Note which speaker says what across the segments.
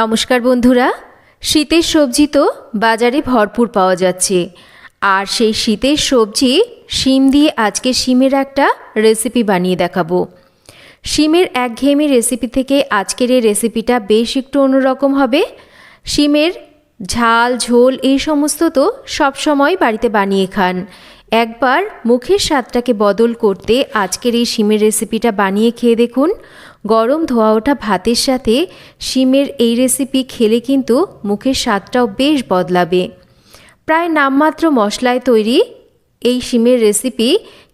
Speaker 1: নমস্কার বন্ধুরা, শীতের সবজি তো বাজারে ভরপুর পাওয়া যাচ্ছে। আর সেই শীতের সবজি শিম দিয়ে আজকে শিমের একটা রেসিপি বানিয়ে দেখাবো। শিমের একঘেয়েমি রেসিপি থেকে আজকের এই রেসিপিটা বেশ একটু অন্যরকম হবে। শিমের ঝাল ঝোল এই সমস্ত তো সবসময় বাড়িতে বানিয়ে খান। একবার মুখের স্বাদটাকে বদল করতে আজকের এই শিমের রেসিপিটা বানিয়ে খেয়ে দেখুন। গরম ধোয়া ওঠা ভাতের সাথে শিমের এই রেসিপি খেলে কিন্তু মুখের স্বাদটাও বেশ বদলাবে। প্রায় নামমাত্র মশলায় তৈরি এই শিমের রেসিপি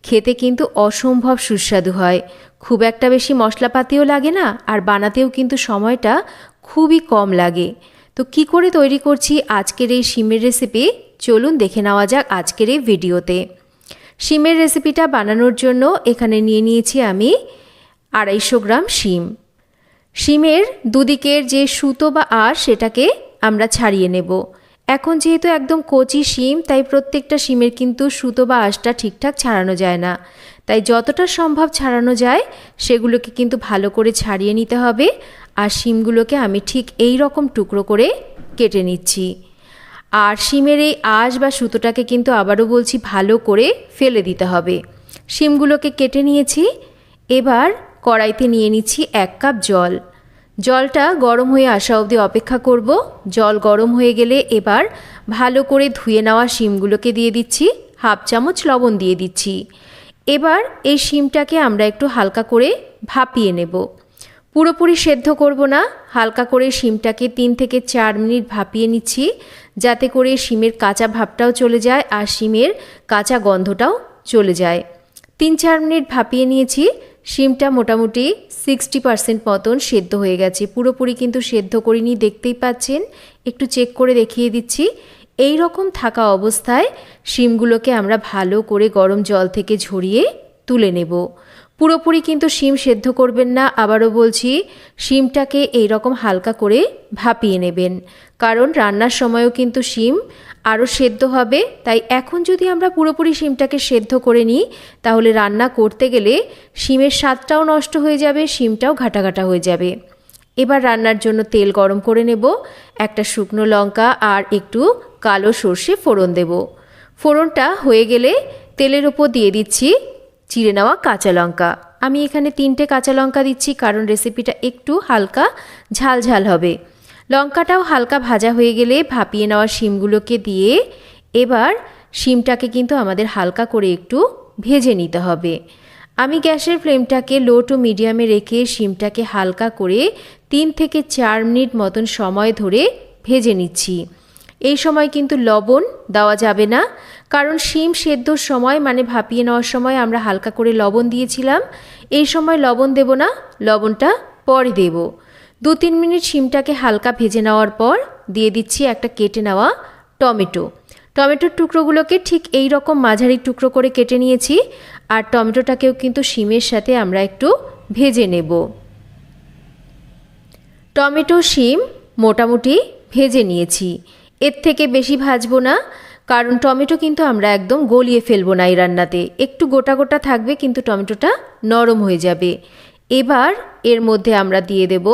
Speaker 1: খেতে কিন্তু অসম্ভব সুস্বাদু হয়। খুব একটা বেশি মশলাপাতিও লাগে না, আর বানাতেও কিন্তু সময়টা খুবই কম লাগে। তো কি করে তৈরি করছি আজকের এই শিমের রেসিপি, চলুন দেখে নেওয়া যাক আজকের এই ভিডিওতে। শিমের রেসিপিটা বানানোর জন্য এখানে নিয়ে নিয়েছি আমি 250 গ্রাম শিম। শিমের দুদিকের যে সুতো বা আঁশ সেটাকে আমরা ছাড়িয়ে নেব। এখন যেহেতু একদম কচি শিম, তাই প্রত্যেকটা শিমের কিন্তু সুতো বা আঁশটা ঠিকঠাক ছাড়ানো যায় না। তাই যতটা সম্ভব ছাড়ানো যায় সেগুলোকে কিন্তু ভালো করে ছাড়িয়ে নিতে হবে। আর শিমগুলোকে আমি ঠিক এই রকম টুকরো করে কেটে নিচ্ছি। আর শিমের এই আঁশ বা সুতোটাকে কিন্তু আবারও বলছি ভালো করে ফেলে দিতে হবে। শিমগুলোকে কেটে নিয়েছি। এবার কড়াইতে নিয়ে নিচ্ছি 1 কাপ জল। জলটা গরম হয়ে আসা অবধি অপেক্ষা করব। জল গরম হয়ে গেলে এবার ভালো করে ধুয়ে নেওয়া শিমগুলোকে দিয়ে দিচ্ছি। হাফ চামচ লবণ দিয়ে দিচ্ছি। এবার এই শিমটাকে আমরা একটু হালকা করে ভাপিয়ে নেব। পুরোপুরি সেদ্ধ করব না, হালকা করে শিমটাকে 3 থেকে 4 মিনিট ভাপিয়ে নিচ্ছি, যাতে করে শিমের কাঁচা ভাবটাও চলে যায় আর শিমের কাঁচা গন্ধটাও চলে যায়। 3-4 মিনিট ভাপিয়ে নিয়েছি। শিমটা মোটামুটি 60% মতন সেদ্ধ হয়ে গেছে। পুরোপুরি কিন্তু সেদ্ধ করিনি, দেখতেই পাচ্ছেন। একটু চেক করে দেখিয়ে দিচ্ছি। এই রকম থাকা অবস্থায় শিমগুলোকে আমরা ভালো করে গরম জল থেকে ঝরিয়ে তুলে নেব। পুরোপুরি কিন্তু শিম সেদ্ধ করবেন না, আবারও বলছি শিমটাকে এই রকম হালকা করে ভাপিয়ে নেবেন, কারণ রান্নার সময়ও কিন্তু শিম আরও সেদ্ধ হবে। তাই এখন যদি আমরা পুরোপুরি শিমটাকে সেদ্ধ করে নিই তাহলে রান্না করতে গেলে শিমের স্বাদটাও নষ্ট হয়ে যাবে, শিমটাও ঘাটা ঘাটা হয়ে যাবে। এবার রান্নার জন্য তেল গরম করে নেব। একটা শুকনো লঙ্কা আর একটু কালো সর্ষে ফোড়ন দেব। ফোড়নটা হয়ে গেলে তেলের ওপর দিয়ে দিচ্ছি চিড়ে নেওয়া কাঁচা লঙ্কা। আমি এখানে 3টে কাঁচা লঙ্কা দিচ্ছি, কারণ রেসিপিটা একটু হালকা ঝাল ঝাল হবে। লঙ্কাটাও হালকা ভাজা হয়ে গেলে ভাপিয়ে নেওয়া শিমগুলোকে দিয়ে এবার শিমটাকে কিন্তু আমাদের হালকা করে একটু ভেজে নিতে হবে। আমি গ্যাসের ফ্লেমটাকে লো টু মিডিয়ামে রেখে শিমটাকে হালকা করে 3 থেকে 4 মিনিট মতন সময় ধরে ভেজে নিচ্ছি। এই সময় কিন্তু লবণ দেওয়া যাবে না, কারণ শিম সেদ্ধর সময় মানে ভাপিয়ে নেওয়ার সময় আমরা হালকা করে লবণ দিয়েছিলাম। এই সময় লবণ দেব না, লবণটা পরে দেব। 2-3 মিনিট শিমটাকে হালকা ভেজে নেওয়ার পর দিয়ে দিচ্ছি একটা কেটে নেওয়া টমেটো। টমেটোর টুকরোগুলোকে ঠিক এই রকম মাঝারি টুকরো করে কেটে নিয়েছি। আর টমেটোটাকেও কিন্তু শিমের সাথে আমরা একটু ভেজে নেব। টমেটো শিম মোটামুটি ভেজে নিয়েছি। এর থেকে বেশি ভাজবো না, কারণ টমেটো কিন্তু আমরা একদম গলিয়ে ফেলবো না এই রান্নাতে। একটু গোটা গোটা থাকবে, কিন্তু টমেটোটা নরম হয়ে যাবে। এবার এর মধ্যে আমরা দিয়ে দেব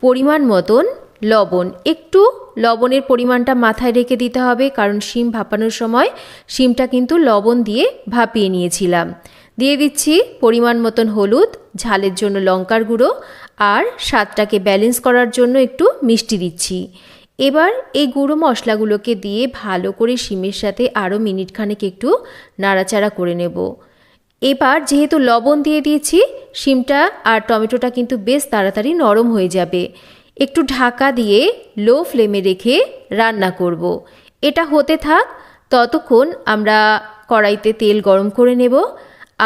Speaker 1: পরিমাণ মতন লবণ। একটু লবণের পরিমাণটা মাথায় রেখে দিতে হবে, কারণ শিম ভাপানোর সময় শিমটা কিন্তু লবণ দিয়ে ভাপিয়ে নিয়েছিলাম। দিয়ে দিচ্ছি পরিমাণ মতন হলুদ, ঝালের জন্য লঙ্কার গুঁড়ো, আর স্বাদটাকে ব্যালেন্স করার জন্য একটু মিষ্টি দিচ্ছি। এবার এই গুঁড়ো মশলাগুলোকে দিয়ে ভালো করে শিমের সাথে আরও মিনিটখানেক একটু নাড়াচাড়া করে নেব। এবার যেহেতু লবণ দিয়ে দিয়েছি, শিমটা আর টমেটোটা কিন্তু বেশ তাড়াতাড়ি নরম হয়ে যাবে। একটু ঢাকা দিয়ে লো ফ্লেমে রেখে রান্না করব। এটা হতে থাক, ততক্ষণ আমরা কড়াইতে তেল গরম করে নেব।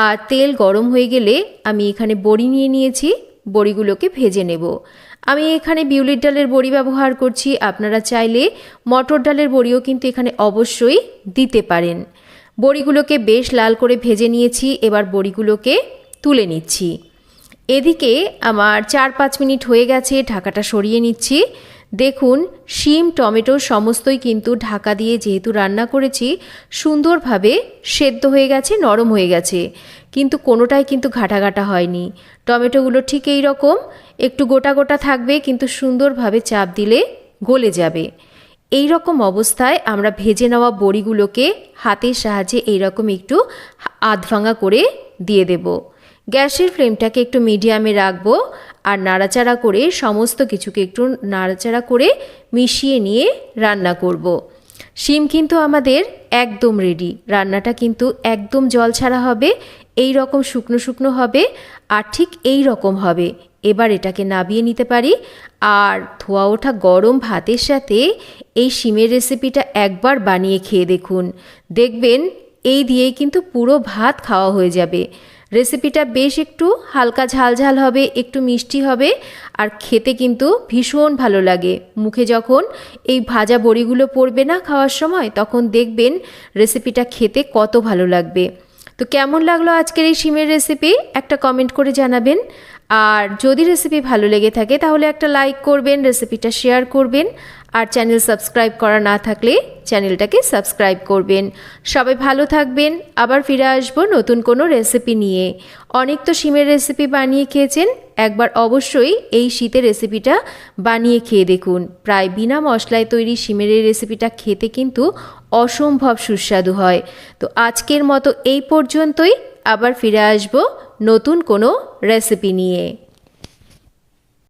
Speaker 1: আর তেল গরম হয়ে গেলে আমি এখানে বড়ি নিয়ে নিয়েছি, বড়িগুলোকে ভেজে নেব। আমি এখানে বিউলির ডালের বড়ি ব্যবহার করছি, আপনারা চাইলে মটর ডালের বড়িও কিন্তু এখানে অবশ্যই দিতে পারেন। বড়িগুলোকে বেশ লাল করে ভেজে নিয়েছি। এবার বড়িগুলোকে তুলে নিচ্ছি। এদিকে আমার 4-5 মিনিট হয়ে গেছে, ঢাকাটা সরিয়ে নিচ্ছি। দেখুন শিম টমেটো সমস্তই কিন্তু ঢাকা দিয়ে যেহেতু রান্না করেছি সুন্দরভাবে সেদ্ধ হয়ে গেছে, নরম হয়ে গেছে, কিন্তু কোনোটাই কিন্তু ঘাটা ঘাটা হয়নি। টমেটোগুলো ঠিক এই রকম একটু গোটা গোটা থাকবে, কিন্তু সুন্দরভাবে চাপ দিলে গলে যাবে। এই রকম অবস্থায় আমরা ভেজে নেওয়া বড়িগুলোকে হাতের সাহায্যে এইরকম একটু আধ ভাঙা করে দিয়ে দেব। গ্যাসের ফ্লেমটাকে একটু মিডিয়ামে রাখবো আর নাড়াচাড়া করে সমস্ত কিছুকে একটু নাড়াচাড়া করে মিশিয়ে নিয়ে রান্না করব। শিম কিন্তু আমাদের একদম রেডি। রান্নাটা কিন্তু একদম জল ছাড়া হবে, এই রকম শুকনো শুকনো হবে আর ঠিক এই রকম হবে। এবার এটাকে নাবিয়ে নিতে পারি। আর ধোয়া ওঠা গরম ভাতের সাথে এই শিমের রেসিপিটা একবার বানিয়ে খেয়ে দেখুন, দেখবেন এই দিয়েই কিন্তু পুরো ভাত খাওয়া হয়ে যাবে। রেসিপিটা বেশ একটু হালকা ঝাল ঝাল হবে, একটু মিষ্টি হবে আর খেতে কিন্তু ভীষণ ভালো লাগে। মুখে যখন এই ভাজা বড়িগুলো পড়বে না খাওয়ার সময়, তখন দেখবেন রেসিপিটা খেতে কত ভালো লাগবে। তো কেমন লাগলো আজকের এই শিমের রেসিপি একটা কমেন্ট করে জানাবেন। আর যদি রেসিপি ভালো লেগে থাকে তাহলে একটা লাইক করবেন, রেসিপিটা শেয়ার করবেন আর চ্যানেল সাবস্ক্রাইব করা না থাকলে চ্যানেলটাকে সাবস্ক্রাইব করবেন। সবাই ভালো থাকবেন, আবার ফিরে আসবো নতুন কোনো রেসিপি নিয়ে। অনেক তো শিমের রেসিপি বানিয়ে খেয়েছেন, একবার অবশ্যই এই শীতের রেসিপিটা বানিয়ে খেয়ে দেখুন। প্রায় বিনা মশলায় তৈরি শিমের এই রেসিপিটা খেতে কিন্তু অসম্ভব সুস্বাদু হয়। তো আজকের মতো এই পর্যন্তই, আবার ফিরে আসবো নতুন কোনো রেসিপি নিয়ে।